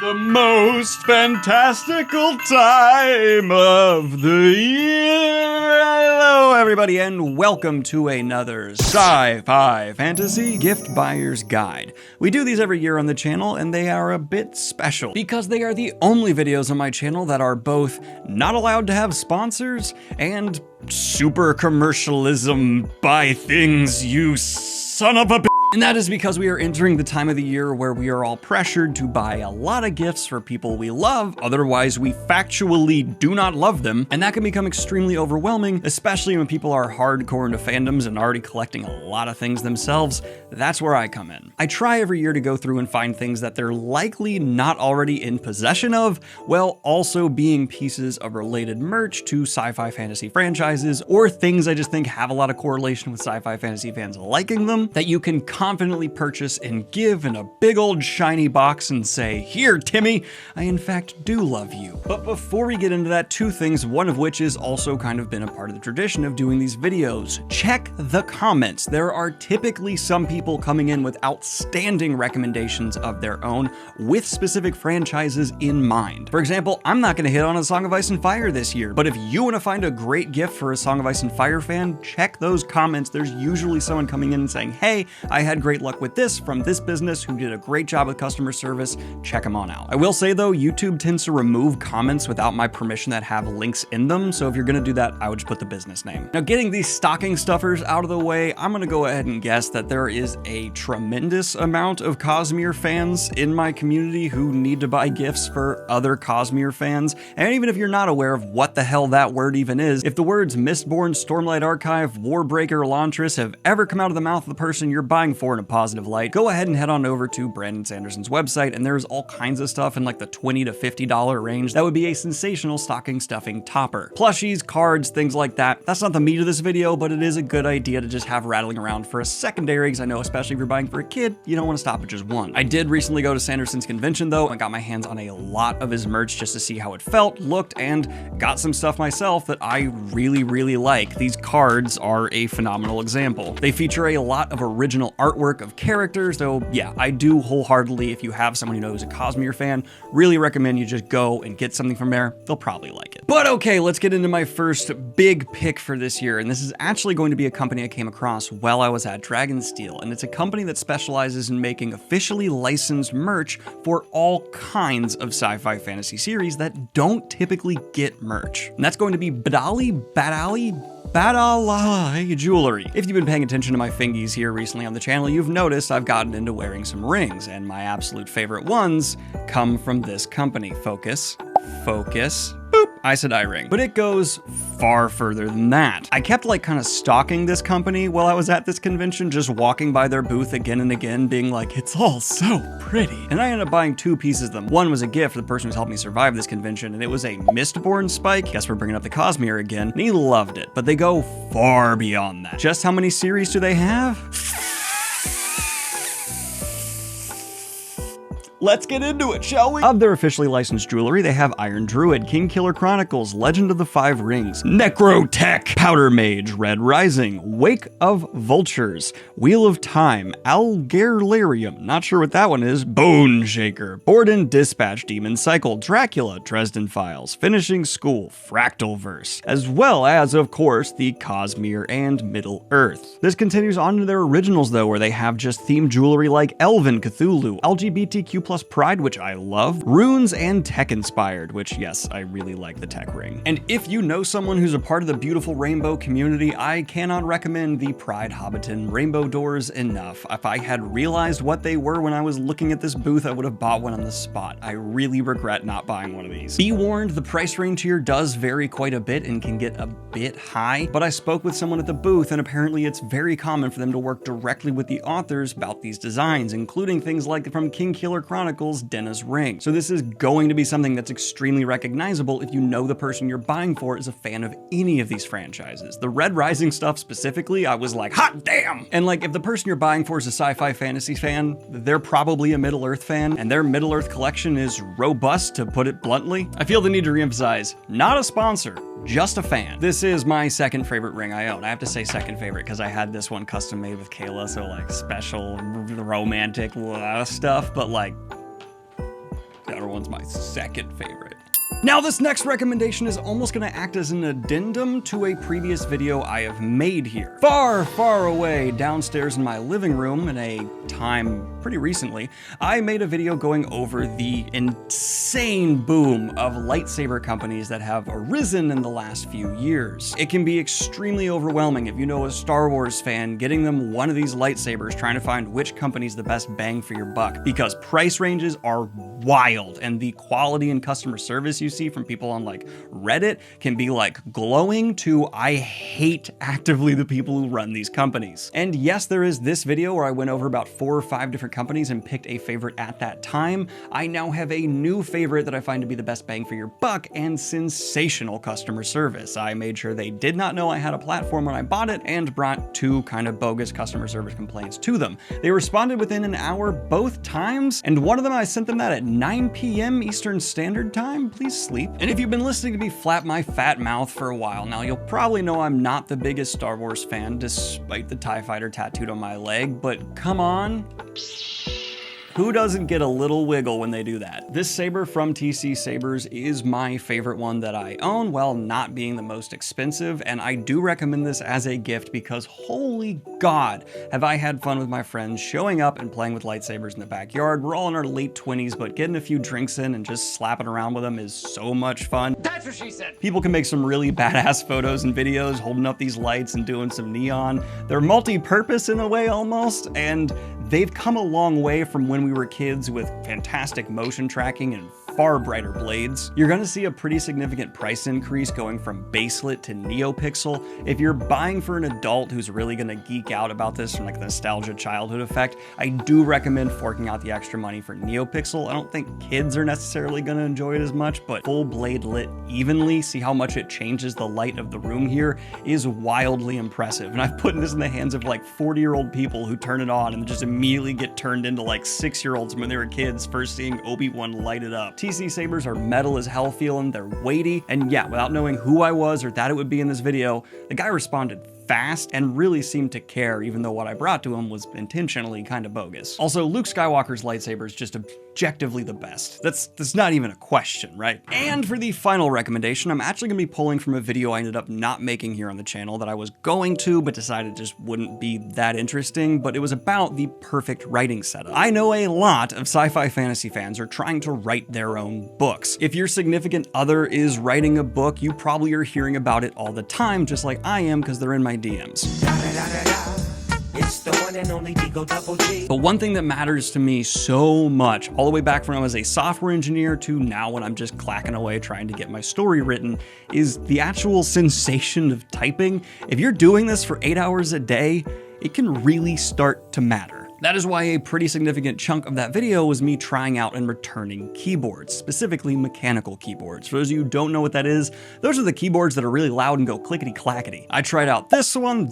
The most fantastical time of the year! Hello everybody and welcome to another Sci-Fi Fantasy Gift Buyer's Guide. We do these every year on the channel and they are a bit special because they are the only videos on my channel that are both not allowed to have sponsors and super commercialism buy things, you son of a b****. And that is because we are entering the time of the year where we are all pressured to buy a lot of gifts for people we love, otherwise we factually do not love them, and that can become extremely overwhelming, especially when people are hardcore into fandoms and already collecting a lot of things themselves. That's where I come in. I try every year to go through and find things that they're likely not already in possession of, while also being pieces of related merch to sci-fi fantasy franchises, or things I just think have a lot of correlation with sci-fi fantasy fans liking them, that you can confidently purchase and give in a big old shiny box and say, "Here, Timmy, I in fact do love you." But before we get into that, two things, one of which is also kind of been a part of the tradition of doing these videos. Check the comments. There are typically some people coming in with outstanding recommendations of their own with specific franchises in mind. For example, I'm not going to hit on A Song of Ice and Fire this year, but if you want to find a great gift for a Song of Ice and Fire fan, check those comments. There's usually someone coming in and saying, "Hey, I had great luck with this from this business who did a great job with customer service, check them on out." I will say though, YouTube tends to remove comments without my permission that have links in them, so if you're gonna do that, I would just put the business name. Now, getting these stocking stuffers out of the way, I'm gonna go ahead and guess that there is a tremendous amount of Cosmere fans in my community who need to buy gifts for other Cosmere fans, and even if you're not aware of what the hell that word even is, if the words Mistborn, Stormlight Archive, Warbreaker, Elantris have ever come out of the mouth of the person you're buying for in a positive light, go ahead and head on over to Brandon Sanderson's website, and there's all kinds of stuff in like the $20 to $50 range that would be a sensational stocking stuffing topper. Plushies, cards, things like that. That's not the meat of this video, but it is a good idea to just have rattling around for a secondary, because I know especially if you're buying for a kid, you don't want to stop at just one. I did recently go to Sanderson's convention though, and got my hands on a lot of his merch just to see how it felt, looked, and got some stuff myself that I really like. These cards are a phenomenal example. They feature a lot of original artwork of characters, though yeah, I do wholeheartedly, if you have someone you know who's a Cosmere fan, really recommend you just go and get something from there. They'll probably like it. But okay, let's get into my first big pick for this year, and this is actually going to be a company I came across while I was at Dragonsteel, and it's a company that specializes in making officially licensed merch for all kinds of sci-fi fantasy series that don't typically get merch. And that's going to be Badali Jewelry. If you've been paying attention to my fingies here recently on the channel, you've noticed I've gotten into wearing some rings, and my absolute favorite ones come from this company. Focus. Boop, I said eye ring. But it goes far further than that. I kept like kind of stalking this company while I was at this convention, just walking by their booth again and again, being like, it's all so pretty. And I ended up buying two pieces of them. One was a gift for the person who's helped me survive this convention, and it was a Mistborn spike. Guess we're bringing up the Cosmere again, and he loved it. But they go far beyond that. Just how many series do they have? Let's get into it, shall we? Of their officially licensed jewelry, they have Iron Druid, King Killer Chronicles, Legend of the Five Rings, Necrotech, Powder Mage, Red Rising, Wake of Vultures, Wheel of Time, Algerlarium, not sure what that one is, Bone Shaker, Borden Dispatch, Demon Cycle, Dracula, Dresden Files, Finishing School, Fractalverse, as well as, of course, the Cosmere and Middle Earth. This continues on to their originals, though, where they have just themed jewelry like Elven, Cthulhu, LGBTQ+ Pride, which I love, runes, and tech-inspired, which, yes, I really like the tech ring. And if you know someone who's a part of the beautiful rainbow community, I cannot recommend the Pride Hobbiton rainbow doors enough. If I had realized what they were when I was looking at this booth, I would have bought one on the spot. I really regret not buying one of these. Be warned, the price range here does vary quite a bit and can get a bit high, but I spoke with someone at the booth, and apparently it's very common for them to work directly with the authors about these designs, including things like from King Killer Chronicles, Denna's Ring. So this is going to be something that's extremely recognizable if you know the person you're buying for is a fan of any of these franchises. The Red Rising stuff specifically, I was like, hot damn! And like, if the person you're buying for is a sci-fi fantasy fan, they're probably a Middle Earth fan, and their Middle Earth collection is robust, to put it bluntly. I feel the need to reemphasize, not a sponsor, just a fan. This is my second favorite ring I own. I have to say second favorite because I had this one custom made with Kayla, so like special romantic stuff, but like, the other one's one's my second favorite. Now, this next recommendation is almost going to act as an addendum to a previous video I have made here. Far, far away downstairs in my living room in a time pretty recently, I made a video going over the insane boom of lightsaber companies that have arisen in the last few years. It can be extremely overwhelming if you know a Star Wars fan getting them one of these lightsabers trying to find which company's the best bang for your buck, because price ranges are wild and the quality and customer service you see from people on like Reddit can be like glowing to I hate actively the people who run these companies. And yes, there is this video where I went over about 4 or 5 different companies and picked a favorite at that time. I now have a new favorite that I find to be the best bang for your buck and sensational customer service. I made sure they did not know I had a platform when I bought it and brought 2 kind of bogus customer service complaints to them. They responded within an hour both times, and one of them I sent them that at 9 p.m. Eastern Standard Time. Please sleep. And if you've been listening to me flap my fat mouth for a while now, you'll probably know I'm not the biggest Star Wars fan despite the TIE Fighter tattooed on my leg, but come on. Who doesn't get a little wiggle when they do that? This saber from TC Sabers is my favorite one that I own, while not being the most expensive, and I do recommend this as a gift because holy God, have I had fun with my friends showing up and playing with lightsabers in the backyard. We're all in our late 20s, but getting a few drinks in and just slapping around with them is so much fun. That's what she said. People can make some really badass photos and videos holding up these lights and doing some neon. They're multi-purpose in a way almost, and they've come a long way from when we were kids with fantastic motion tracking and far brighter blades. You're gonna see a pretty significant price increase going from baselit to neopixel. If you're buying for an adult who's really gonna geek out about this from like the nostalgia childhood effect, I do recommend forking out the extra money for neopixel. I don't think kids are necessarily gonna enjoy it as much, but full blade lit evenly, see how much it changes the light of the room here, is wildly impressive. And I've put this in the hands of like 40-year-old people who turn it on and just immediately get turned into like 6-year-olds when they were kids first seeing Obi-Wan light it up. TC Sabers are metal as hell feeling, they're weighty, and yeah, without knowing who I was or that it would be in this video, the guy responded fast and really seemed to care, even though what I brought to him was intentionally kind of bogus. Also, Luke Skywalker's lightsaber is just objectively the best. That's not even a question, right? And for the final recommendation, I'm actually gonna be pulling from a video I ended up not making here on the channel that I was going to, but decided just wouldn't be that interesting, but it was about the perfect writing setup. I know a lot of sci-fi fantasy fans are trying to write their own books. If your significant other is writing a book, you probably are hearing about it all the time, just like I am, because they're in my DMs. It's the one and only Digo Double G. But one thing that matters to me so much, all the way back when I was a software engineer to now when I'm just clacking away trying to get my story written, is the actual sensation of typing. If you're doing this for 8 hours a day, it can really start to matter. That is why a pretty significant chunk of that video was me trying out and returning keyboards, specifically mechanical keyboards. For those of you who don't know what that is, those are the keyboards that are really loud and go clickety-clackety. I tried out this one,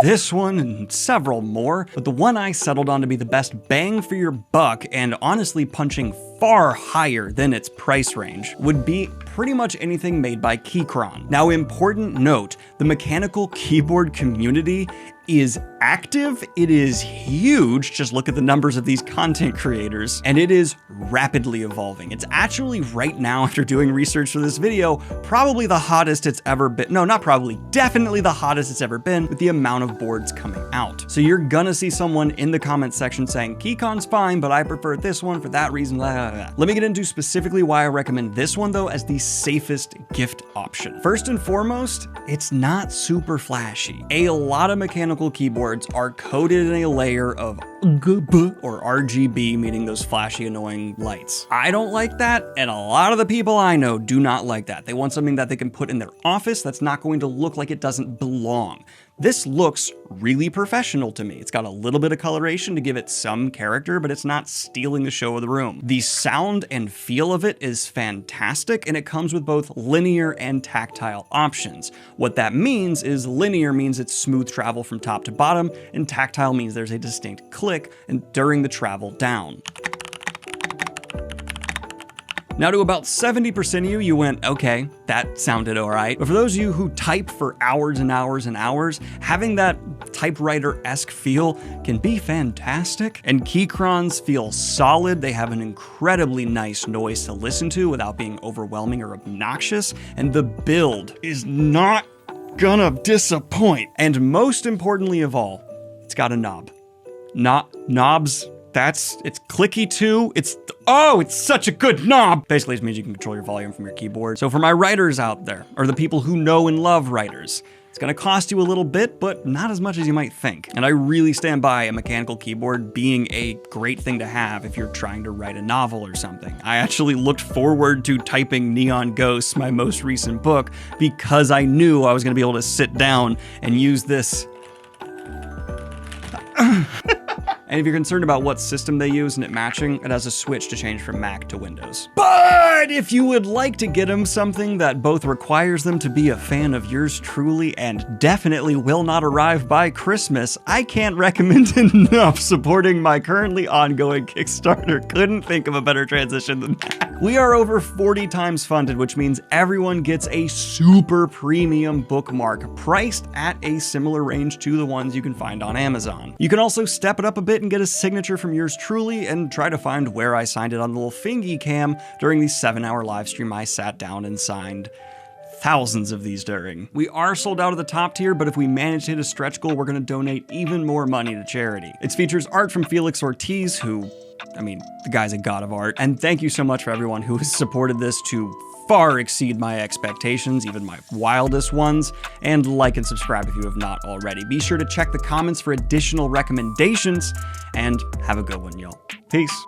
this one, and several more, but the one I settled on to be the best bang for your buck and honestly punching far higher than its price range would be pretty much anything made by Keychron. Now, important note, the mechanical keyboard community is active, it is huge, just look at the numbers of these content creators, and it is rapidly evolving. It's actually right now, after doing research for this video, probably the hottest it's ever been. No, not probably, definitely the hottest it's ever been with the amount of boards coming out. So you're gonna see someone in the comment section saying, Keychron's fine, but I prefer this one for that reason, blah, blah, blah. Let me get into specifically why I recommend this one though as the safest gift option. First and foremost, it's not super flashy. A lot of mechanical keyboards are coated in a layer of or RGB, meaning those flashy, annoying lights. I don't like that, and a lot of the people I know do not like that. They want something that they can put in their office that's not going to look like it doesn't belong. This looks really professional to me. It's got a little bit of coloration to give it some character, but it's not stealing the show of the room. The sound and feel of it is fantastic, and it comes with both linear and tactile options. What that means is linear means it's smooth travel from top to bottom, and tactile means there's a distinct click and during the travel down. Now, to about 70% of you, you went, okay, that sounded all right. But for those of you who type for hours and hours and hours, having that typewriter-esque feel can be fantastic. And Keychrons feel solid. They have an incredibly nice noise to listen to without being overwhelming or obnoxious. And the build is not gonna disappoint. And most importantly of all, it's got a knob. Knobs, it's clicky too. It's such a good knob. Basically, it means you can control your volume from your keyboard. So for my writers out there, or the people who know and love writers, it's gonna cost you a little bit, but not as much as you might think. And I really stand by a mechanical keyboard being a great thing to have if you're trying to write a novel or something. I actually looked forward to typing Neon Ghosts, my most recent book, because I knew I was gonna be able to sit down and use this. And if you're concerned about what system they use and it matching, it has a switch to change from Mac to Windows. But if you would like to get them something that both requires them to be a fan of yours truly and definitely will not arrive by Christmas, I can't recommend enough supporting my currently ongoing Kickstarter. Couldn't think of a better transition than that. We are over 40 times funded, which means everyone gets a super premium bookmark priced at a similar range to the ones you can find on Amazon. You can also step it up a bit and get a signature from yours truly and try to find where I signed it on the little fingy cam during the 7-hour live stream I sat down and signed thousands of these during. We are sold out of the top tier, but if we manage to hit a stretch goal, we're gonna donate even more money to charity. It features art from Felix Ortiz, who, the guy's a god of art. And thank you so much for everyone who has supported this to far exceed my expectations, even my wildest ones. And like and subscribe if you have not already. Be sure to check the comments for additional recommendations, and have a good one, y'all. Peace.